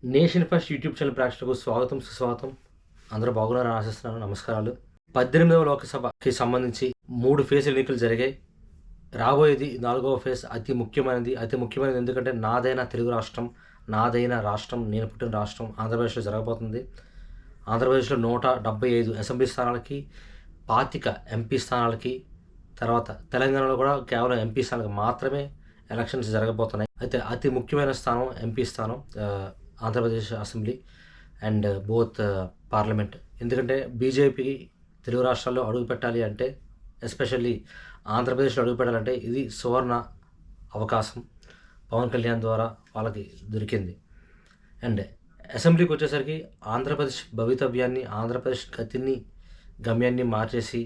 Nation first YouTube channel ప్రేక్షకులకు స్వాగతం సుస్వాగతం. అందరూ బాగున్నారని ఆశిస్తున్నాను. నమస్కారాలు. 18వ లోకసభకి సంబంధించి 3 ఫేజ్ ఎన్నికలు జరిగాయి. రాబోయేది 4వ ఫేజ్ అతి ముఖ్యమైనది ఎందుకంటే నాదైన తెలుగు రాష్ట్రం, నాదైన రాష్ట్రం, నేను పుట్టిన రాష్ట్రం ఆంధ్రప్రదేశ్లో జరగబోతుంది. ఆంధ్రప్రదేశ్లో 175 అసెంబ్లీ స్థానాలకి, 25 ఎంపీ స్థానాలకి, తర్వాత తెలంగాణలో కూడా కేవలం ఎంపీ స్థానాలకు మాత్రమే ఎలక్షన్స్ జరగబోతున్నాయి. అయితే అతి ముఖ్యమైన స్థానం ఎంపీ స్థానం, Andhra Pradesh assembly and both parliament. ఎందుకంటే బీజేపీ తెలుగు రాష్ట్రాల్లో అడుగు పెట్టాలి అంటే, ఎస్పెషల్లీ ఆంధ్రప్రదేశ్లో అడుగు పెట్టాలంటే ఇది సువర్ణ అవకాశం పవన్ కళ్యాణ్ ద్వారా వాళ్ళకి దొరికింది. అండ్ అసెంబ్లీకి వచ్చేసరికి ఆంధ్రప్రదేశ్ భవితవ్యాన్ని, ఆంధ్రప్రదేశ్ గమ్యాన్ని మార్చేసి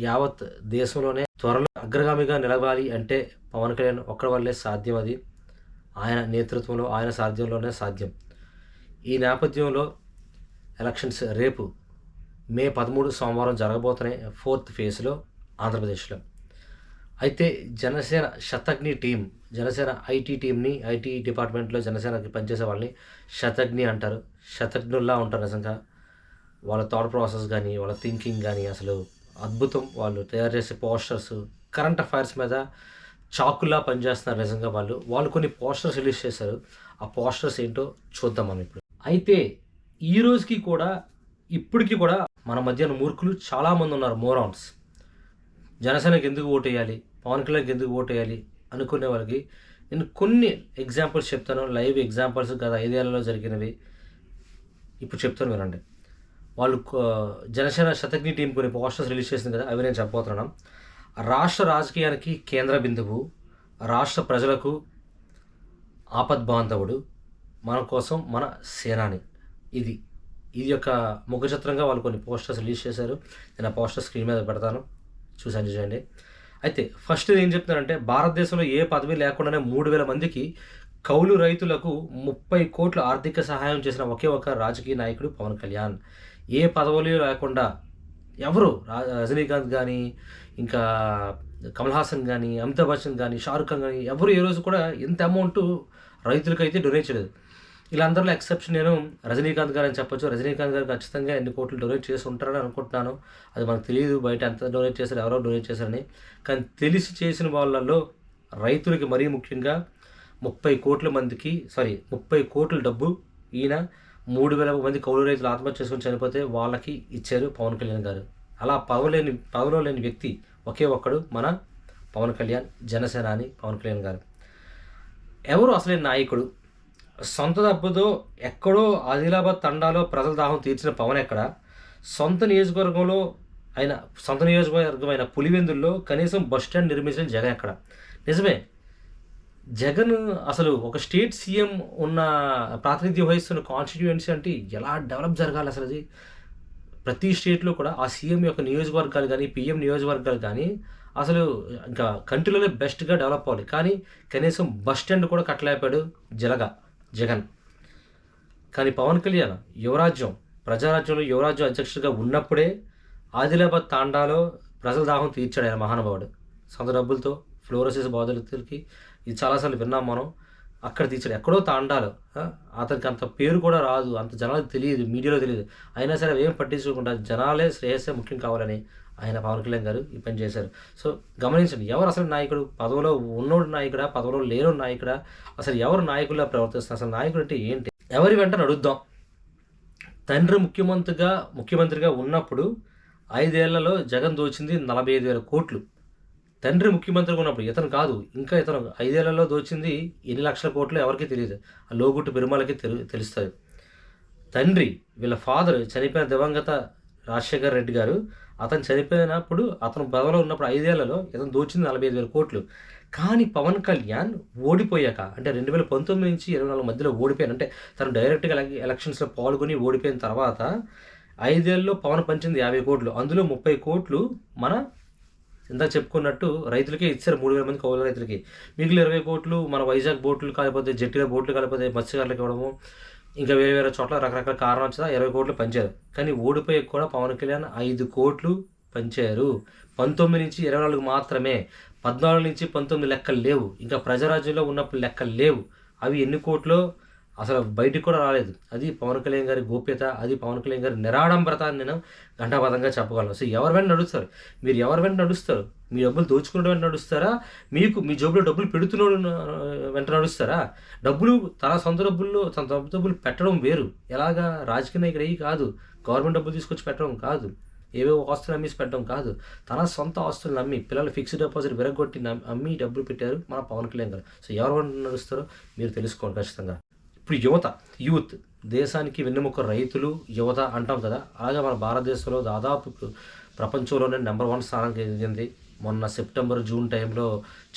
యావత్ దేశంలోనే త్వరలో అగ్రగామిగా నిలవాలి అంటే పవన్ కళ్యాణ్ ఒక్కడి వల్లే సాధ్యం. అది ఆయన నేతృత్వంలో, ఆయన సాధ్యంలోనే సాధ్యం. ఈ నేపథ్యంలో ఎలక్షన్స్ రేపు మే 13 సోమవారం జరగబోతున్నాయి 4th ఫేజ్లో ఆంధ్రప్రదేశ్లో. అయితే జనసేన శతఘ్ని టీం, జనసేన ఐటీ టీంని, ఐటీ డిపార్ట్మెంట్లో జనసేనకి పనిచేసే వాళ్ళని శతఘ్ని అంటారు. శతఘ్నుల్లా ఉంటారు నిజంగా. వాళ్ళ థాట్ ప్రాసెస్ కానీ, వాళ్ళ థింకింగ్ కానీ అసలు అద్భుతం. వాళ్ళు తయారు చేసే పోస్టర్స్, కరెంట్ అఫైర్స్ మీద చాకుల్లా పనిచేస్తున్నారు నిజంగా. వాళ్ళు కొన్ని పోస్టర్స్ రిలీజ్ చేశారు. ఆ పోస్టర్స్ ఏంటో చూద్దాం మనం ఇప్పుడు. అయితే ఈ రోజుకి కూడా, ఇప్పటికీ కూడా మన మధ్యన మూర్ఖులు చాలామంది ఉన్నారు, మోరాన్స్. జనసేనకి ఎందుకు ఓటేయాలి, పవన్ కళ్యాణ్కి ఎందుకు ఓటేయాలి అనుకునే వాళ్ళకి నేను కొన్ని ఎగ్జాంపుల్స్ చెప్తాను. లైవ్ ఎగ్జాంపుల్స్ గత 5 ఏళ్లలో జరిగినవి ఇప్పుడు చెప్తాను వినండి. వాళ్ళు జనసేన శతఘ్ని టీం కొన్ని పోస్టర్స్ రిలీజ్ చేసింది కదా, అవి నేను చెప్పబోతున్నాను. రాష్ట్ర రాజకీయానికి కేంద్ర బిందువు, రాష్ట్ర ప్రజలకు ఆపద్బాంధవుడు, మన కోసం మన సేనాని. ఇది యొక్క ముఖచిత్రంగా వాళ్ళు కొన్ని పోస్టర్స్ రిలీజ్ చేశారు. నేను ఆ పోస్టర్ స్క్రీన్ మీద పెడతాను, చూసి ఎంజాయ్ చేయండి. అయితే ఫస్ట్ ఏం చెప్తున్నారంటే, భారతదేశంలో ఏ పదవి లేకుండానే 3,000 మందికి కౌలు రైతులకు 30 కోట్ల ఆర్థిక సహాయం చేసిన ఒకే ఒక రాజకీయ నాయకుడు పవన్ కళ్యాణ్. ఏ పదవులు లేకుండా ఎవరు, రజనీకాంత్ కానీ, ఇంకా కమల్ హాసన్ కానీ, అమితాబ్ బచ్చన్ కానీ, షారుఖ్ ఖాన్ కానీ ఎవరు ఏ రోజు కూడా ఎంత అమౌంట్ రైతులకైతే డొనేట్ చేయలేదు. వీళ్ళందరిలో ఎక్సెప్షన్ నేను రజనీకాంత్ గారు అని చెప్పొచ్చు. రజనీకాంత్ గారు ఖచ్చితంగా ఎన్ని కోట్లు డొనేట్ చేసి ఉంటారని అనుకుంటున్నాను. అది మనకు తెలియదు బయట ఎంత డొనేట్ చేశారు, ఎవరో డొనేట్ చేశారని. కానీ తెలిసి చేసిన వాళ్ళల్లో రైతులకి మరీ ముఖ్యంగా 30 కోట్ల డబ్బు ఈయన 3,000 మంది కౌలు రైతులు ఆత్మహత్య చేసుకొని చనిపోతే వాళ్ళకి ఇచ్చారు పవన్ కళ్యాణ్ గారు. అలా పదవిలో లేని వ్యక్తి ఒకే ఒక్కడు మన పవన్ కళ్యాణ్, జనసేనాని పవన్ కళ్యాణ్ గారు. ఎవరు అసలైన నాయకుడు? సొంత డబ్బుతో ఎక్కడో ఆదిలాబాద్ తండాలో ప్రజల దాహం తీర్చిన పవన్ ఎక్కడ? సొంత నియోజకవర్గం అయిన పులివెందుల్లో కనీసం బస్ స్టాండ్ నిర్మించిన జగన్ ఎక్కడ? నిజమే, జగన్ అసలు ఒక స్టేట్ సీఎం ఉన్న ప్రాతినిధ్యం వహిస్తున్న కాన్స్టిట్యూయెన్సీ అంటే ఎలా డెవలప్ జరగాలి అసలు? అది ప్రతి స్టేట్లో కూడా ఆ సీఎం యొక్క నియోజకవర్గాలు కానీ, పీఎం నియోజకవర్గాలు కానీ అసలు ఇంకా కంట్రీలోనే బెస్ట్గా డెవలప్ అవ్వాలి. కానీ కనీసం బస్ స్టాండ్ కూడా కట్టలేపాడు జగన్. కానీ పవన్ కళ్యాణ్ ప్రజారాజ్యంలో యువరాజ్యం అధ్యక్షుడిగా ఉన్నప్పుడే ఆదిలాబాద్ తాండాలో ప్రజల దాహం తీర్చాడు ఆయన మహానుభావుడు. సొంత డబ్బులతో ఫ్లోరోసిస్ బాధితులకి, ఇది చాలాసార్లు విన్నాం మనం. అక్కడ తీర్చాడు, ఎక్కడో తాండాలో. అతనికి అంత పేరు కూడా రాదు, అంత జనాలకు తెలియదు, మీడియాలో తెలియదు. అయినా సరే అవేం పట్టించుకోకుండా జనాలే శ్రేయస్సే ముఖ్యం కావాలని ఆయన పవన్ కళ్యాణ్ గారు ఈ పని చేశారు. సో గమనించండి, ఎవరు అసలు నాయకుడు? పదవిలో ఉన్నోడు నాయకుడా, పదవిలో లేనోడు నాయకుడా? అసలు ఎవరు నాయకుల్లా ప్రవర్తిస్తున్నారు? అసలు నాయకుడు అంటే ఏంటి? ఎవరి వెంట నడుద్దాం. తండ్రి ముఖ్యమంత్రిగా ఉన్నప్పుడు 5 ఏళ్లలో జగన్ దోచింది 45,000 కోట్లు. తండ్రి ముఖ్యమంత్రిగా ఉన్నప్పుడు, ఇతను కాదు, ఇంకా ఇతను 5 ఏళ్లలో దోచింది ఎన్ని లక్షల కోట్లు ఎవరికీ తెలియదు. ఆ లోగుట్టు పెరుమాలకి తెలుస్తుంది. తండ్రి, వీళ్ళ ఫాదర్ చనిపోయిన దివంగత రాజశేఖర్ రెడ్డి గారు, అతను చనిపోయినప్పుడు, అతను పదవిలో ఉన్నప్పుడు 5 ఏళ్లలో ఇతను దోచింది 45,000 కోట్లు. కానీ పవన్ కళ్యాణ్ ఓడిపోయాక, అంటే 2019 నుంచి 24 మధ్యలో ఓడిపోయాను, అంటే తను డైరెక్ట్గా ఎలక్షన్స్లో పాల్గొని ఓడిపోయిన తర్వాత 5 ఏళ్ళలో పవన్ పంచింది 50 కోట్లు. అందులో 30 కోట్లు మన ఇందాక చెప్పుకున్నట్టు రైతులకే ఇచ్చారు, 3,000 మంది కౌలు రైతులకి. మిగిలిన 20 కోట్లు మన వైజాగ్ బోట్లు కాకపోతే, జట్టిలో బోట్లు కాకపోతే మత్స్యకారులకు ఇవ్వడము, ఇంకా వేరే చోట్ల రకరకాల కారణం వచ్చేదా 20 కోట్లు పంచారు. కానీ ఓడిపోయే కూడా పవన్ కళ్యాణ్ 5 కోట్లు పంచారు. 19 నుంచి 24 మాత్రమే. 14 నుంచి 19 లెక్కలు లేవు. ఇంకా ప్రజారాజ్యంలో ఉన్నప్పుడు లెక్కలు లేవు. అవి ఎన్ని కోట్లు అసలు బయటికి కూడా రాలేదు. అది పవన్ కళ్యాణ్ గారి గోప్యత, అది పవన్ కళ్యాణ్ గారి నిరాడంబరత అని నేను ఘంటాపథంగా చెప్పగలను. సో ఎవరి వెంట నడుస్తారు? మీరు ఎవరి వెంట నడుస్తారు? మీ డబ్బులు దోచుకునే వెంట నడుస్తారా? మీ జేబులో డబ్బులు పెడుతున్నోడు వెంట నడుస్తారా? డబ్బులు తన సొంత డబ్బులు పెట్టడం వేరు. ఎలాగా? రాజకీయ నాయకుడు అయ్యి కాదు. గవర్నమెంట్ డబ్బులు తీసుకొచ్చి పెట్టడం కాదు. ఏవేవో ఆస్తులు అమ్మేసి పెట్టడం కాదు. తన సొంత ఆస్తులను అమ్మి, పిల్లలు ఫిక్స్డ్ డిపాజిట్ విరగొట్టి అమ్మి డబ్బులు పెట్టారు మన పవన్ కళ్యాణ్ గారు. సో ఎవరు వెంట నడుస్తారో మీరు తెలుసుకోండి ఖచ్చితంగా. ఇప్పుడు యూత్ దేశానికి వెన్నెముక రైతులు, యువత అంటాం కదా. అలాగే మన భారతదేశంలో దాదాపు ఇప్పుడు ప్రపంచంలోనే నెంబర్ 1 స్థానానికి ఎదిగింది. మొన్న సెప్టెంబర్, జూన్ టైంలో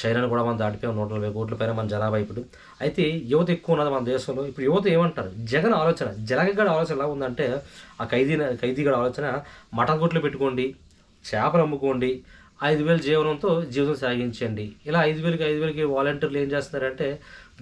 చైనాను కూడా మనం దాటిపోయాం. 140 కోట్ల పైన మన జనాభా ఇప్పుడు. అయితే యువత ఎక్కువ ఉన్నది మన దేశంలో. ఇప్పుడు యువత ఏమంటారు? జగన్ ఆలోచన, జలగగడ ఆలోచన ఎలా ఉందంటే, ఆ ఖైదీగడ ఆలోచన మటన్ కొట్లు పెట్టుకోండి, చేపలు అమ్ముకోండి, 5,000 జీవితం సాగించండి. ఇలా 5,000కి వాలంటీర్లు ఏం చేస్తున్నారంటే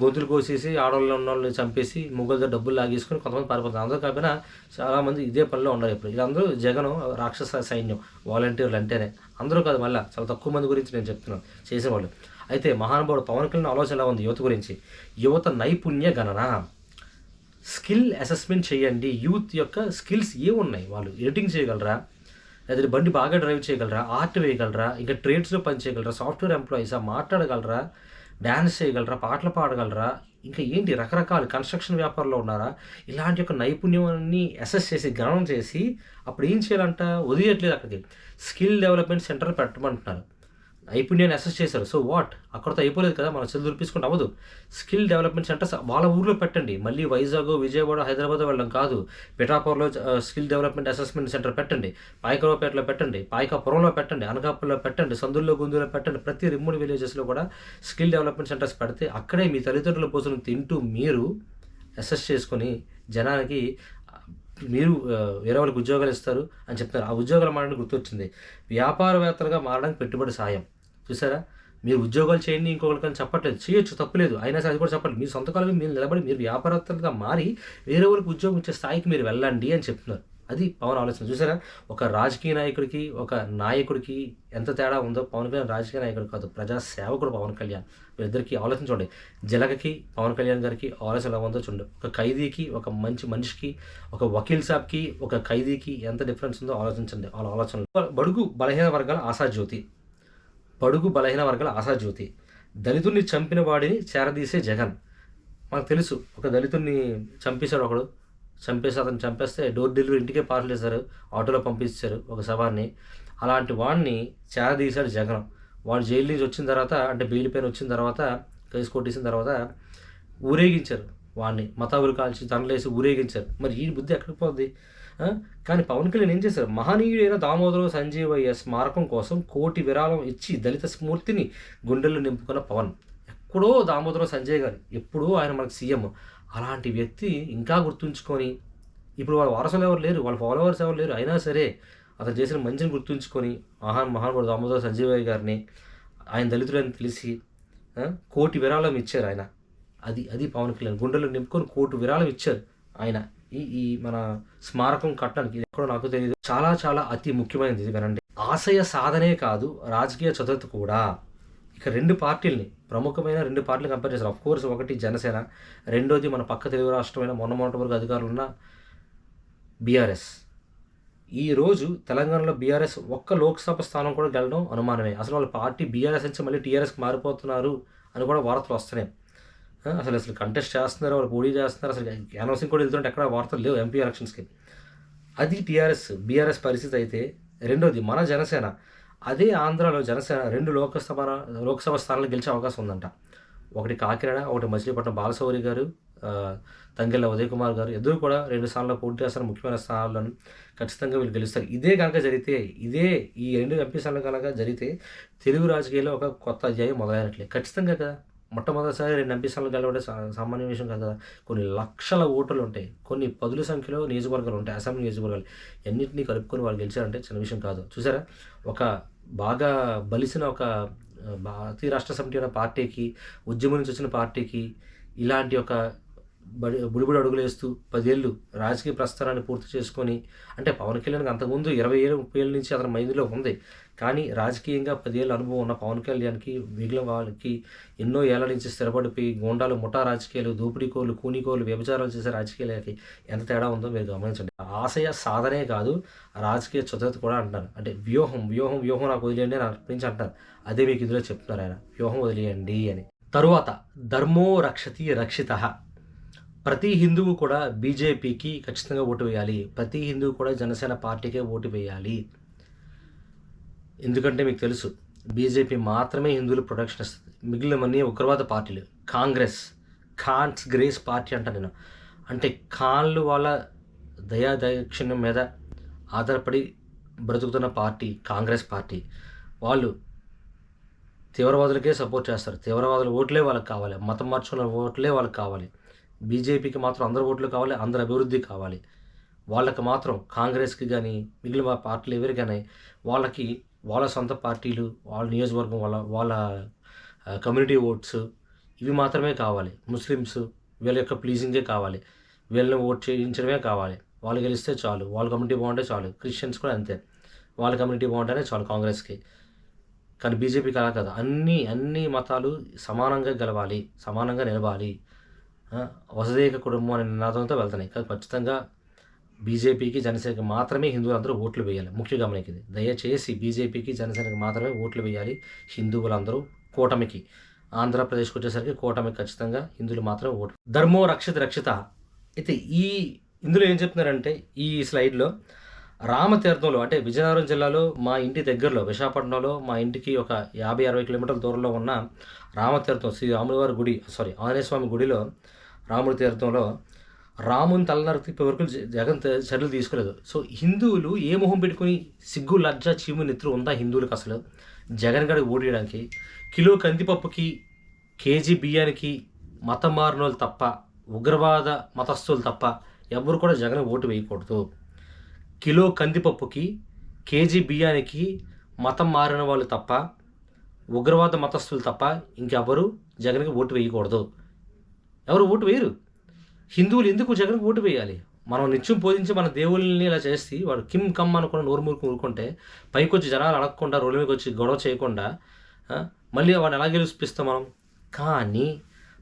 గొంతులు కోసేసి ఉన్నోళ్ళని చంపేసి మొగ్గులతో డబ్బులు లాగేసుకొని కొంతమంది పారిపోతున్నారు. అందరూ కాకపోయినా చాలామంది ఇదే పనిలో ఉన్నారు. ఇప్పుడు వీళ్ళందరూ జగన్ రాక్షస సైన్యం వాలంటీర్లు అంటేనే. అందరూ కాదు, మళ్ళీ చాలా తక్కువ మంది గురించి నేను చెప్తున్నాను చేసేవాళ్ళు. అయితే మహానుభావుడు పవన్ కళ్యాణ్ ఆలోచన ఎలా ఉంది యువత గురించి? యువత నైపుణ్య గణన, స్కిల్ అసెస్మెంట్ చేయండి. యూత్ యొక్క స్కిల్స్ ఏమున్నాయి? వాళ్ళు ఎడిటింగ్ చేయగలరా? లేదా బండి బాగా డ్రైవ్ చేయగలరా? ఆర్ట్ వేయగలరా? ఇంకా ట్రేడ్స్లో పని చేయగలరా? సాఫ్ట్వేర్ ఎంప్లాయీసా? మాట్లాడగలరా? డ్యాన్స్ చేయగలరా? పాటలు పాడగలరా? ఇంకా ఏంటి రకరకాల కన్స్ట్రక్షన్ వ్యాపారంలో ఉన్నారా? ఇలాంటి యొక్క నైపుణ్యాన్ని అసెస్ చేసి గణనం చేసి అప్పుడు ఏం చేయాలంట? వదిలేయట్లేదు, అక్కడికి స్కిల్ డెవలప్మెంట్ సెంటర్ పెట్టమంటున్నారు. నైపుణ్యాన్ని అసెస్ చేశారు. So what? అక్కడితో అయిపోలేదు కదా, మన చెల్లు దురిపించుకుంటే అవ్వదు. స్కిల్ డెవలప్మెంట్ సెంటర్స్ వాళ్ళ ఊర్లో పెట్టండి. మళ్ళీ వైజాగ్, విజయవాడ, హైదరాబాద్ వెళ్ళడం కాదు. పిఠాపురంలో స్కిల్ డెవలప్మెంట్ అసెస్మెంట్ సెంటర్ పెట్టండి. పాయకరావుపేటలో పెట్టండి, పాయకాపురంలో పెట్టండి, అనకాపల్లిలో పెట్టండి, సందుల్లో గుందులో పెట్టండి. ప్రతి రిమోట్ విలేజెస్లో కూడా స్కిల్ డెవలప్మెంట్ సెంటర్స్ పెడితే అక్కడే మీ తల్లిదండ్రుల భోజనం తింటూ మీరు అసెస్ చేసుకొని జనానికి మీరు వేరే వాళ్ళకి ఉద్యోగాలు ఇస్తారు అని చెప్తారు. ఆ ఉద్యోగాలు మారడానికి గుర్తొచ్చింది. వ్యాపారవేత్తలుగా మారడానికి పెట్టుబడి సాయం. చూసారా? మీరు ఉద్యోగాలు చేయండి ఇంకొకరికని చెప్పట్లేదు, చేయొచ్చు, తప్పులేదు. అయినా సరే అది కూడా చెప్పండి. మీ సొంత కాలంలో మీరు నిలబడి మీరు వ్యాపారవేత్తలుగా మారి వేరే వాళ్ళకి ఉద్యోగం ఇచ్చే స్థాయికి మీరు వెళ్ళండి అని చెప్తున్నారు. అది పవన్ ఆలోచన. చూసారా? ఒక రాజకీయ నాయకుడికి, ఒక నాయకుడికి ఎంత తేడా ఉందో. పవన్ కళ్యాణ్ రాజకీయ నాయకుడు కాదు, ప్రజా సేవకుడు పవన్ కళ్యాణ్. వీళ్ళిద్దరికీ ఆలోచన చూడండి. జలగకి పవన్ కళ్యాణ్ గారికి ఆలోచన ఎలా ఉందో చూడండి. ఒక ఖైదీకి, ఒక మంచి మనిషికి, ఒక వకీల్ సాబ్కి, ఒక ఖైదీకి ఎంత డిఫరెన్స్ ఉందో ఆలోచించండి. వాళ్ళ ఆలోచనలు. బడుగు బలహీన వర్గాల ఆశాజ్యోతి, దళితుడిని చంపిన వాడిని చేరదీసే జగన్. మనకు తెలుసు, ఒక దళితుడిని చంపేశాడు ఒకడు. అతను చంపేస్తే డోర్ డెలివరీ ఇంటికే పార్సల్ చేశారు, ఆటోలో పంపించారు ఒక శవాన్ని. అలాంటి వాడిని చేరదీశాడు జగన్. వాడు జైలు నుంచి వచ్చిన తర్వాత, అంటే బెయిల్ పైన వచ్చిన తర్వాత, కేసు కొట్టేసిన తర్వాత ఊరేగించారు వాడిని. మతాబులు కాల్చి దండలేసి ఊరేగించారు. మరి ఈ బుద్ధి ఎక్కడికి పోద్ది? కానీ పవన్ కళ్యాణ్ ఏం చేశారు? మహనీయుడైన దామోదరం సంజీవయ్య స్మారకం కోసం 1 కోటి విరాళం ఇచ్చి దళిత స్ఫూర్తిని గుండెల్లో నింపుకున్న పవన్. ఎప్పుడో దామోదరం సంజయ్ గారు, ఎప్పుడో ఆయన మనకు సీఎం. అలాంటి వ్యక్తి ఇంకా గుర్తుంచుకొని, ఇప్పుడు వాళ్ళ వారసులు ఎవరు లేరు, వాళ్ళ ఫాలోవర్స్ ఎవరు లేరు, అయినా సరే అతను చేసిన మంచిని గుర్తుంచుకొని మహానుభావుడు దామోదరం సంజీవయ్య గారిని, ఆయన దళితులని తెలిసి 1 కోటి విరాళం ఇచ్చారు ఆయన. అది పవన్ కళ్యాణ్ గుండెల్లో నింపుకొని 1 కోటి విరాళం ఇచ్చారు ఆయన ఈ మన స్మారకం కట్టడానికి. ఇది ఎక్కడో నాకు తెలియదు. చాలా చాలా అతి ముఖ్యమైనది ఇది, వినండి. ఆశయ సాధనే కాదు, రాజకీయ చతురత కూడా. ఇక 2 పార్టీలని, ప్రముఖమైన 2 పార్టీలు కంపేర్ చేశారు. కోర్స్ ఒకటి జనసేన, రెండోది మన పక్క తెలుగు రాష్ట్రమైన మొన్నటి వరకు అధికారులు ఉన్న బీఆర్ఎస్. ఈరోజు తెలంగాణలో బీఆర్ఎస్ ఒక్క లోక్సభ స్థానం కూడా గెలడం అనుమానమే. అసలు వాళ్ళ పార్టీ బీఆర్ఎస్ నుంచి మళ్ళీ టీఆర్ఎస్కి మారిపోతున్నారు అని కూడా వార్తలు వస్తున్నాయి. అసలు కంటెస్ట్ చేస్తున్నారు, వాళ్ళు పోటీ చేస్తున్నారు, అసలు క్యాన్వాసింగ్ కూడా వెళ్తుంటే ఎక్కడ వార్తలు లేవు ఎంపీ ఎలక్షన్స్కి. అది బీఆర్ఎస్ పరిస్థితి. అయితే రెండోది మన జనసేన, అదే ఆంధ్రాలో జనసేన 2 లోక్సభ స్థానాలు గెలిచే అవకాశం ఉందంట. ఒకటి కాకినాడ, ఒకటి మచిలీపట్నం. బాలశౌరి గారు, తంగెళ్ళ ఉదయ్ కుమార్ గారు ఇద్దరు కూడా 2 స్థానాల్లో పోటీ చేస్తారు. ముఖ్యమైన స్థానాలను ఖచ్చితంగా వీళ్ళు గెలుస్తారు. ఇదే కనుక జరిగితే, ఈ 2 ఎంపీ స్థానాలు కనుక జరిగితే తెలుగు రాజకీయాల్లో ఒక కొత్త అధ్యాయం మొదలైనట్లే. ఖచ్చితంగా కదా. మొట్టమొదటిసారి 2 ఎంపీ స్థానాలు గెలవడం సామాన్య విషయం కాదు కదా. కొన్ని లక్షల ఓటర్లు ఉంటాయి, కొన్ని పదుల సంఖ్యలో నియోజకవర్గాలు ఉంటాయి, అసెంబ్లీ నియోజకవర్గాలు. ఎన్నింటినీ కలుపుకొని వాళ్ళు గెలిచారంటే చిన్న విషయం కాదు. చూసారా? ఒక బాగా బలిసిన ఒక భారతీయ రాష్ట్ర సమితి అనే పార్టీకి, ఉద్యమం నుంచి వచ్చిన పార్టీకి ఇలాంటి ఒక బుడిబుడి అడుగులు వేస్తూ 10 ఏళ్ళు రాజకీయ ప్రస్థానాన్ని పూర్తి చేసుకొని, అంటే పవన్ కళ్యాణ్‌కి అంతకుముందు 20 ఏళ్ళు, 30 ఏళ్ళ నుంచి అతని మైండ్‌లో ఉంది. కానీ రాజకీయంగా 10 ఏళ్ళ అనుభవం ఉన్న పవన్ కళ్యాణ్‌కి మిగిలిన వాళ్ళకి ఎన్నో ఏళ్ల నుంచి స్థిరపడిపోయి గూండాలు, ముఠా రాజకీయాలు, దోపిడీకోళ్ళు, కూనికోళ్ళు, వ్యభిచారాలు చేసే రాజకీయాలకి ఎంత తేడా ఉందో మీరు గమనించండి. ఆశయ సాధనే కాదు, రాజకీయ చతురత కూడా అంటున్నారు. అంటే వ్యూహం నాకు వదిలేయండి అని అక్కడి నుంచి అంటున్నారు. అదే మీకు ఇందులో చెప్తున్నారు ఆయన. వ్యూహం వదిలేయండి అని. తరువాత ధర్మో రక్షతి రక్షితః. ప్రతి హిందువు కూడా బీజేపీకి ఖచ్చితంగా ఓటు వేయాలి. ప్రతి హిందువు కూడా జనసేన పార్టీకే ఓటు వేయాలి. ఎందుకంటే మీకు తెలుసు, బీజేపీ మాత్రమే హిందువులు ప్రొటెక్షన్ ఇస్తుంది. మిగిలినవన్నీ ఉగ్రవాద పార్టీలు. కాంగ్రెస్, ఖాన్స్ గ్రేస్ పార్టీ అంట నేను. అంటే ఖాన్లు వాళ్ళ దయాదాక్షిణ్యం మీద ఆధారపడి బ్రతుకుతున్న పార్టీ కాంగ్రెస్ పార్టీ. వాళ్ళు తీవ్రవాదులకే సపోర్ట్ చేస్తారు. తీవ్రవాదుల ఓట్లే వాళ్ళకి కావాలి. మతం మార్చుకున్న ఓట్లే వాళ్ళకి కావాలి. బీజేపీకి మాత్రం అందరి ఓట్లు కావాలి, అందరి అభివృద్ధి కావాలి. వాళ్ళకి మాత్రం కాంగ్రెస్కి కానీ మిగిలిన పార్టీలు ఎవరు కానీ వాళ్ళకి వాళ్ళ సొంత పార్టీలు, వాళ్ళ నియోజకవర్గం, వాళ్ళ కమ్యూనిటీ ఓట్స్ ఇవి మాత్రమే కావాలి. ముస్లిమ్స్ వీళ్ళ యొక్క ప్లీజింగే కావాలి. వీళ్ళని ఓట్ చేయించడమే కావాలి. వాళ్ళు గెలిస్తే చాలు, వాళ్ళ కమ్యూనిటీ బాగుంటే చాలు. క్రిస్టియన్స్ కూడా అంతే, వాళ్ళ కమ్యూనిటీ బాగుంటేనే చాలు కాంగ్రెస్కి. కానీ బీజేపీకి అలా కాదు. అన్ని మతాలు సమానంగా గెలవాలి, సమానంగా నిలవాలి, వసుదైక కుటుంబం అనే నినాదంతో వెళ్తున్నాయి. కానీ ఖచ్చితంగా బీజేపీకి, జనసేనకి మాత్రమే హిందువులందరూ ఓట్లు వేయాలి. ముఖ్య గమనిక ఇది. దయచేసి బీజేపీకి, జనసేనకి మాత్రమే ఓట్లు వేయాలి హిందువులందరూ. కూటమికి, ఆంధ్రప్రదేశ్కి వచ్చేసరికి కూటమికి ఖచ్చితంగా హిందువులు మాత్రమే ఓటు. ధర్మో రక్షిత. అయితే ఇందులో ఏం చెప్తున్నారంటే ఈ స్లైడ్లో రామతీర్థంలో, అంటే విజయనగరం జిల్లాలో మా ఇంటి దగ్గరలో, విశాఖపట్నంలో మా ఇంటికి ఒక 50-60 కిలోమీటర్ల దూరంలో ఉన్న రామతీర్థం, శ్రీ రాములవారి గుడి, ఆంజనేయ స్వామి గుడిలో రాముడి తీర్థంలో రాముని తలనరికి వరకు జగన్ చర్యలు తీసుకోలేదు. సో హిందువులు ఏ మొహం పెట్టుకుని, సిగ్గు లజ్జ చీము నెత్తురు ఉందా హిందువులకు అసలు జగన్ గడికి ఓటు వేయడానికి? కిలో కందిపప్పుకి, కేజీ బియ్యానికి మతం మారిన వాళ్ళు తప్ప, ఉగ్రవాద మతస్థులు తప్ప ఎవరు కూడా జగన్ ఓటు వేయకూడదు. కిలో కందిపప్పుకి, కేజీ బియ్యానికి మతం మారిన వాళ్ళు తప్ప, ఉగ్రవాద మతస్థులు తప్ప ఇంకెవరు జగన్కి ఓటు వేయకూడదు. ఎవరు ఓటు వేయరు. హిందువులు ఎందుకు జగన్కి ఓటు వేయాలి? మనం నిత్యం పూజించి మన దేవుళ్ళని ఇలా చేసి వాడు కిమ్ కమ్ అనుకున్న నోరు ఊరుకుంటే, పైకి వచ్చి జనాలు అడగకుండా, రోడ్ల మీదకి వచ్చి గొడవ చేయకుండా మళ్ళీ వాడిని ఎలా గెలిపిస్తాం మనం? కానీ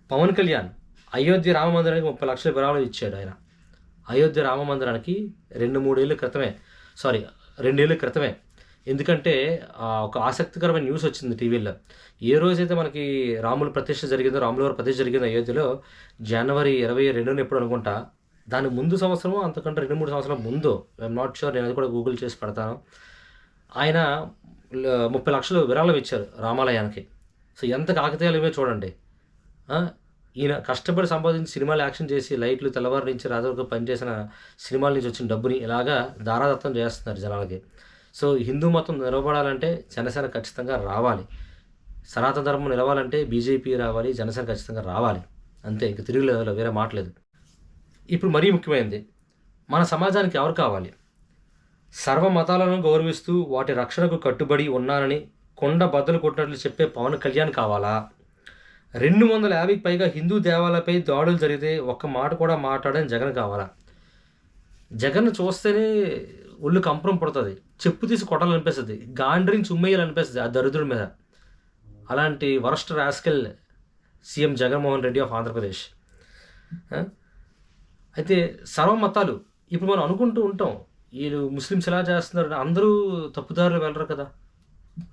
పవన్ కళ్యాణ్ అయోధ్య రామ మందిరానికి 30 లక్షల విరాళాలు ఇచ్చాడు. ఆయన అయోధ్య రామ మందిరానికి 2 ఏళ్ళ క్రితమే. ఎందుకంటే ఒక ఆసక్తికరమైన న్యూస్ వచ్చింది టీవీలో. ఏ రోజైతే మనకి రాముల ప్రతిష్ఠ జరిగిందో, రాములవారి ప్రతిష్ఠ జరిగిందో అయోధ్యలో, జనవరి 22న ఎప్పుడు అనుకుంటా, దాని ముందు సంవత్సరం, అంతకంటే 2-3 సంవత్సరాల ముందు, ఐఎమ్ నాట్ షూర్, నేను అది కూడా గూగుల్ చేసి పెడతాను. ఆయన 30 లక్షలు విరాళం ఇచ్చారు రామాలయానికి. సో ఎంత కాకతీయాలమే చూడండి. ఈయన కష్టపడి సంపాదించి సినిమాలు యాక్షన్ చేసి, లైట్లు తెల్లవారు నుంచి రాత్రి వరకు పనిచేసిన సినిమాల నుంచి వచ్చిన డబ్బుని ఇలాగా దారాదత్తం చేస్తున్నారు జనాలకి. సో హిందూ మతం నిలబడాలంటే జనసేన ఖచ్చితంగా రావాలి. సనాతన ధర్మం నిలవాలంటే బీజేపీ రావాలి, జనసేన ఖచ్చితంగా రావాలి. అంతే, ఇంక తిరుగులేదు, వేరే మాటలేదు. ఇప్పుడు మరీ ముఖ్యమైనది, మన సమాజానికి ఎవరు కావాలి? సర్వ మతాలను గౌరవిస్తూ వాటి రక్షణకు కట్టుబడి ఉన్నానని కొండ బద్దలు కొట్టినట్లు చెప్పే పవన్ కళ్యాణ్ కావాలా? 250కి పైగా హిందూ దేవాలయాలపై దాడులు జరిగితే ఒక్క మాట కూడా మాట్లాడని జగన్ కావాలా? జగన్ చూస్తేనే ఒళ్ళు కంపరం పడుతుంది, చెప్పు తీసి కొట్టాలనిపిస్తుంది, గాండ్రించి ఉమ్మేయాలనిపిస్తుంది ఆ దరిద్రుడి మీద. అలాంటి worst rascal CM Jaganmohan Reddy of Andhra Pradesh. అయితే సర్వమతాలు ఇప్పుడు మనం అనుకుంటూ ఉంటాం, వీళ్ళు ముస్లిమ్స్ ఎలా చేస్తున్నారు, అందరూ తప్పుదారులు వెళ్ళరు కదా,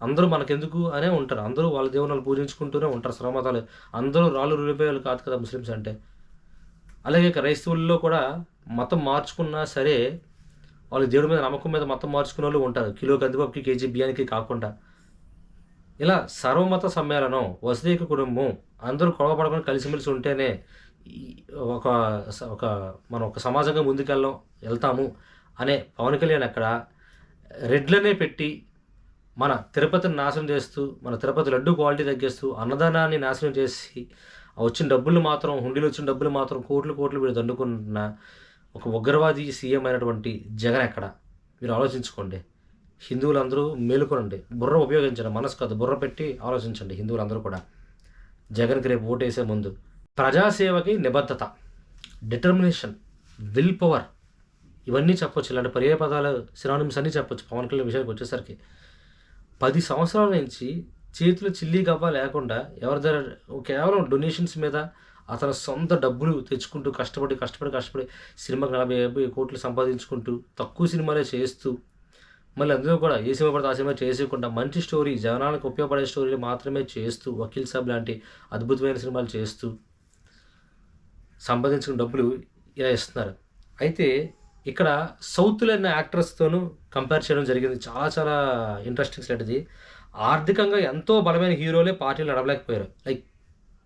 అందరూ మనకెందుకు అనే ఉంటారు, అందరూ వాళ్ళ దేవుళ్ళు పూజించుకుంటూనే ఉంటారు. సర్వమతాలు అందరూ రాళ్ళు రులిపోయేవాళ్ళు కాదు కదా ముస్లిమ్స్ అంటే. అలాగే క్రైస్తవుల్లో కూడా మతం మార్చుకున్నా సరే వాళ్ళు దేవుడి మీద నమ్మకం మీద మతం మార్చుకునే వాళ్ళు ఉంటారు, కిలో కందిపప్పుకి, కేజీ బియ్యానికి కాకుండా. ఇలా సర్వమత సమ్మేళనం, వసుదైక కుటుంబం, అందరూ గొడవపడకుండా కలిసిమెలిసి ఉంటేనే మనం ఒక సమాజంగా వెళ్తాము అనే పవన్ కళ్యాణ్ అక్కడ రెడ్లనే పెట్టి మన తిరుపతిని నాశనం చేస్తూ, మన తిరుపతి లడ్డు క్వాలిటీ తగ్గిస్తూ, అన్నదానాన్ని నాశనం చేసి వచ్చిన డబ్బులు మాత్రం, హుండీలు వచ్చిన డబ్బులు మాత్రం కోట్లు వీళ్ళు దండుకున్న ఒక ఉగ్రవాది సీఎం అయినటువంటి జగన్ ఎక్కడ? మీరు ఆలోచించుకోండి. హిందువులందరూ మేలుకోనండి, బుర్ర ఉపయోగించండి, మనసు కాదు, బుర్ర పెట్టి ఆలోచించండి హిందువులందరూ కూడా. జగన్కి రేపు ఓటేసే ముందు ప్రజాసేవకి నిబద్ధత, డిటర్మినేషన్, విల్ పవర్, ఇవన్నీ చెప్పొచ్చు. ఇలాంటి పర్యాయ పదాలు, సినానిమ్స్ అన్నీ చెప్పొచ్చు పవన్ కళ్యాణ్ విషయానికి వచ్చేసరికి. 10 సంవత్సరాల నుంచి చేతిలో చిల్లి గవ్వ లేకుండా ఎవరి దగ్గర కేవలం డొనేషన్స్ మీద అతని సొంత డబ్బులు తెచ్చుకుంటూ కష్టపడి సినిమాకి 40-50 కోట్లు సంపాదించుకుంటూ తక్కువ సినిమాలే చేస్తూ, మళ్ళీ అందులో కూడా ఏ సినిమా పడితే ఆ సినిమా చేసేయకుండా మంచి స్టోరీ, జనాలకు ఉపయోగపడే స్టోరీలు మాత్రమే చేస్తూ, వకీల్ సాబ్ లాంటి అద్భుతమైన సినిమాలు చేస్తూ సంపాదించుకున్న డబ్బులు ఇలా ఇస్తున్నారు. అయితే ఇక్కడ సౌత్లో ఉన్న యాక్టర్స్తోనూ కంపేర్ చేయడం జరిగింది. చాలా ఇంట్రెస్టింగ్ స్లైడ్ ఇది. ఆర్థికంగా ఎంతో బలమైన హీరోలే పార్టీలు నడవలేకపోయారు. లైక్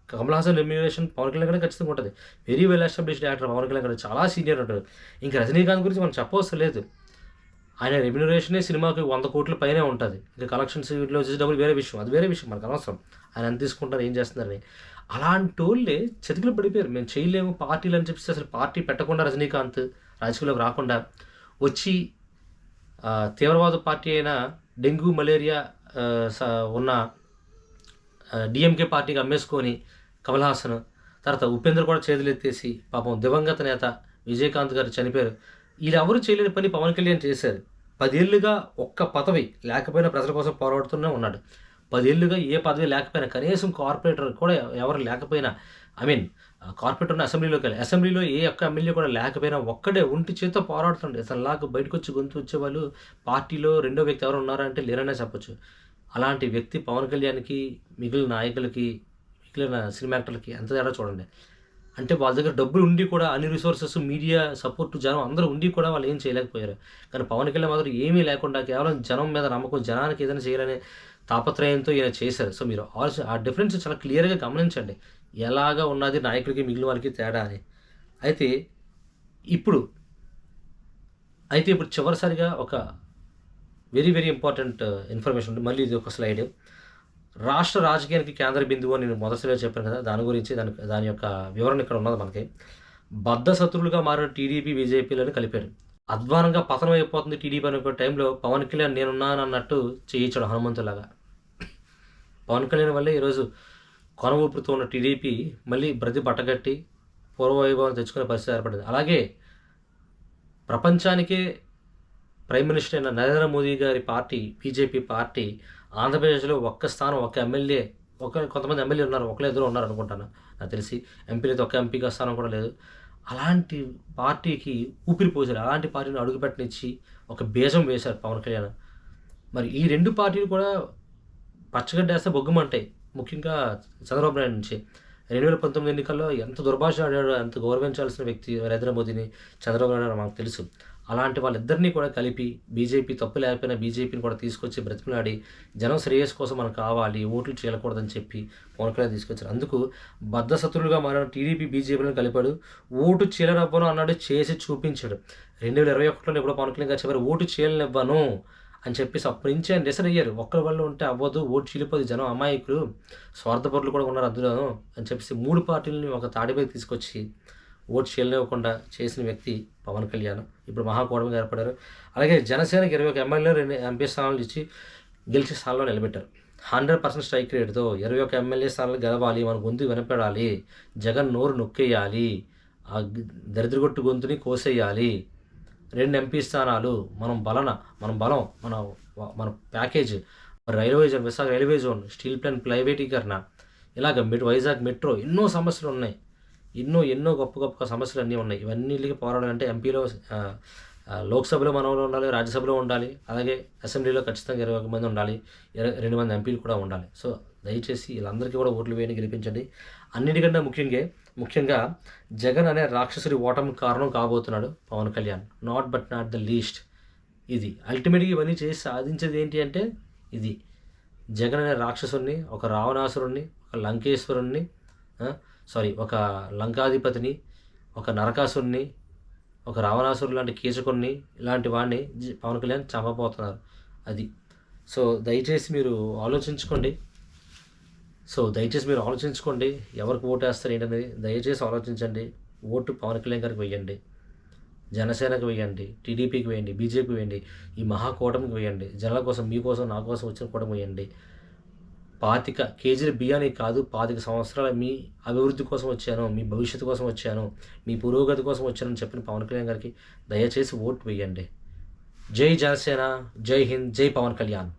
కమల్ హాసన్ రెమ్యూనరేషన్ పవన్ కళ్యాణ్ కంటే ఖచ్చితంగా ఉంటుంది. Very well established actor Pawan Kalyan కంటే చాలా సీనియర్ ఉంటారు. ఇంకా రజనీకాంత్ గురించి మనం చెప్పవలసిన లేదు. ఆయన రెమ్యూనరేషనే సినిమాకి 100 కోట్ల పైనే ఉంటుంది. ఇంకా కలెక్షన్స్ వీటిలో వచ్చేసి డబ్బులు వేరే విషయం, అది వేరే విషయం, మనకు అనవసరం ఆయన ఎంత తీసుకుంటారు, ఏం చేస్తున్నారని. అలాంటి వాళ్ళే చతికిలు పడిపోయారు. మేము చేయలేము పార్టీలు అని చెప్పేసి అసలు పార్టీ పెట్టకుండా రజనీకాంత్ రాజకీయాల్లోకి రాకుండా వచ్చి తీవ్రవాద పార్టీ అయిన డెంగ్యూ మలేరియా ఉన్న డిఎంకే పార్టీకి అమ్మేసుకొని కమల్ హాసన్, తర్వాత ఉపేంద్ర కూడా చేతులెత్తేసి పాపం దివంగత నేత విజయకాంత్ గారు చనిపోయారు. వీళ్ళెవరూ చేయలేని పని పవన్ కళ్యాణ్ చేశారు. 10 ఏళ్ళుగా ఒక్క పదవి లేకపోయినా ప్రజల కోసం పోరాడుతూనే ఉన్నాడు. 10 ఏళ్ళుగా ఏ పదవి లేకపోయినా, కనీసం కార్పొరేటర్ కూడా ఎవరు లేకపోయినా, కార్పొరేటర్ ఉన్న అసెంబ్లీలో ఏ ఒక్క ఎమ్మెల్యే కూడా లేకపోయినా ఒక్కడే ఒంటి చేత్తో పోరాడుతుండే. అసలులాగా బయటకు వచ్చి గొంతు వచ్చేవాళ్ళు పార్టీలో రెండో వ్యక్తి ఎవరు ఉన్నారంటే లేరనే చెప్పొచ్చు. అలాంటి వ్యక్తి పవన్ కళ్యాణ్కి, మిగిలిన నాయకులకి, మిగిలిన సినిమా యాక్టర్లకి ఎంత తేడా చూడండి. అంటే వాళ్ళ దగ్గర డబ్బులు ఉండి కూడా, అన్ని రిసోర్సెస్, మీడియా సపోర్ట్, జనం అందరూ ఉండి కూడా వాళ్ళు ఏం చేయలేకపోయారు. కానీ పవన్ కళ్యాణ్ మాత్రం ఏమీ లేకుండా కేవలం జనం మీద నమ్మకం, జనానికి ఏదైనా చేయాలనే తాపత్రయంతో ఈయన చేశారు. సో మీరు ఆ డిఫరెన్స్ చాలా క్లియర్గా గమనించండి, ఎలాగా ఉన్నది నాయకుడికి మిగిలిన వాళ్ళకి తేడా అని. అయితే ఇప్పుడు చివరిసారిగా ఒక వెరీ ఇంపార్టెంట్ ఇన్ఫర్మేషన్ ఉంది. మళ్ళీ ఇది ఒక స్లైడ్. రాష్ట్ర రాజకీయానికి కేంద్ర బిందువు అని నేను మొదటిసారిగా చెప్పాను కదా, దాని గురించి దాని యొక్క వివరణ ఇక్కడ ఉన్నది మనకి. బద్ధ శత్రువులుగా మారిన టీడీపీ, బీజేపీలను కలిపారు. అధ్వానంగా పతనం అయిపోతుంది టీడీపీ అనుకునే టైంలో పవన్ కళ్యాణ్ నేనున్నాను అన్నట్టు చేయించాడు హనుమంతులాగా. పవన్ కళ్యాణ్ వల్లే ఈరోజు కొన ఊపుతూ ఉన్న టీడీపీ మళ్ళీ బ్రతి బట్టగట్టి పూర్వవైభవం తెచ్చుకునే పరిస్థితి ఏర్పడింది. అలాగే ప్రపంచానికే ప్రైమ్ మినిస్టర్ అయిన నరేంద్ర మోదీ గారి పార్టీ, బీజేపీ పార్టీ, ఆంధ్రప్రదేశ్లో ఒక్క స్థానం, ఒక్క ఎమ్మెల్యే, కొంతమంది ఎమ్మెల్యే ఉన్నారు, ఒకళ్ళే ఇద్దరు ఉన్నారు అనుకుంటాను నాకు తెలిసి. ఎంపీలు అయితే ఒక్క ఎంపీగా స్థానం కూడా లేదు. అలాంటి పార్టీకి ఊపిరి పోసారు. అలాంటి పార్టీని అడుగుపెట్టనిచ్చి ఒక బీజం వేశారు పవన్ కళ్యాణ్. మరి ఈ రెండు పార్టీలు కూడా పచ్చగడ్డేస్తే బొగ్గుమంటాయి. ముఖ్యంగా చంద్రబాబు నాయుడు నుంచి 2019 ఎన్నికల్లో ఎంత దుర్భాష ఆడాడో, ఎంత గౌరవించాల్సిన వ్యక్తి నరేంద్ర మోదీని, చంద్రబాబు నాయుడు మనకు తెలుసు. అలాంటి వాళ్ళిద్దరినీ కూడా కలిపి బీజేపీ తప్పు లేకపోయినా బీజేపీని కూడా తీసుకొచ్చి బ్రతిమలాడి జనం శ్రేయస్ కోసం మనకు కావాలి, ఓట్లు చేయకూడదని చెప్పి పవన్ కళ్యాణ్ తీసుకొచ్చారు. అందుకు బద్ధశత్రులుగా మారిన టీడీపీ, బీజేపీలను కలిపాడు. ఓటు చీలనివ్వను అన్నాడు, చేసి చూపించాడు. 2021లో ఎప్పుడో పవన్ కళ్యాణ్ గారు చెప్పారు, ఓటు చీలనివ్వను అని చెప్పేసి అప్పటి నుంచి ఆయన డిసైడ్ అయ్యారు. ఒక్కరి వల్ల ఉంటే అవ్వదు, ఓటు చీలిపోదు, జనం అమాయకులు, స్వార్థపరులు కూడా ఉన్నారు అందులో అని చెప్పేసి 3 పార్టీలని ఒక తాడిపై తీసుకొచ్చి ఓటు చీలనివ్వకుండా చేసిన వ్యక్తి పవన్ కళ్యాణ్. ఇప్పుడు మహాకూటమిగా ఏర్పడారు. అలాగే జనసేనకి 21 ఎమ్మెల్యేలు, 2 ఎంపీ స్థానాలు ఇచ్చి గెలిచే స్థానంలో నిలబెట్టారు. 100% స్ట్రైక్ రేటుతో 21 ఎమ్మెల్యే స్థానాలు గెలవాలి, మన గొంతు వినపడాలి, జగన్ నోరు నొక్కేయాలి, ఆ దరిద్రగొట్టు గొంతుని కోసేయాలి, 2 ఎంపీ స్థానాలు, మన బలం, మన package, railway zone, Visakha railway zone, steel plant ప్రైవేటీకరణ, ఇలాగ వైజాగ్ మెట్రో, ఎన్నో సమస్యలు ఉన్నాయి. ఎన్నో గొప్ప సమస్యలు అన్నీ ఉన్నాయి. ఇవన్నిటికి పోరాడాలంటే ఎంపీలో, లోక్సభలో మనలో ఉండాలి, రాజ్యసభలో ఉండాలి, అలాగే అసెంబ్లీలో ఖచ్చితంగా 21 మంది ఉండాలి, 2 మంది ఎంపీలు కూడా ఉండాలి. సో దయచేసి వీళ్ళందరికీ కూడా ఓట్లు వేయని గెలిపించండి. అన్నిటికంటే ముఖ్యంగా జగన్ అనే రాక్షసుడి ఓటమి కారణం కాబోతున్నాడు Pawan Kalyan. Not the least. ఇది అల్టిమేట్గా ఇవన్నీ చేసి సాధించేది ఏంటి అంటే ఇది. జగన్ అనే రాక్షసుడిని, ఒక రావణాసురుణ్ణి, ఒక లంకేశ్వరుణ్ణి, ఒక లంకాధిపతిని, ఒక నరకాసురుణ్ణి, ఒక రావణాసురుడు లాంటి కీచకుడిని, ఇలాంటి వాడిని పవన్ కళ్యాణ్ చంపబోతున్నారు. అది. సో దయచేసి మీరు ఆలోచించుకోండి. ఎవరికి ఓటు వేస్తారు ఏంటనేది దయచేసి ఆలోచించండి. ఓటు పవన్ కళ్యాణ్ గారికి వేయండి, జనసేనకు వేయండి, టీడీపీకి వేయండి, బీజేపీకి వేయండి, ఈ మహాకూటమికి వేయండి. జనాల కోసం, మీకోసం, నా కోసం వచ్చిన కూటమి వేయండి. 25 కేజీల బియ్యానికి కాదు, 25 సంవత్సరాల మీ అభివృద్ధి కోసం వచ్చాను, మీ భవిష్యత్తు కోసం వచ్చాను, మీ పురోగతి కోసం వచ్చానని చెప్పిన పవన్ కళ్యాణ్ గారికి దయచేసి ఓటు వేయండి. జై జనసేన, జై హింద్, జై పవన్ కళ్యాణ్.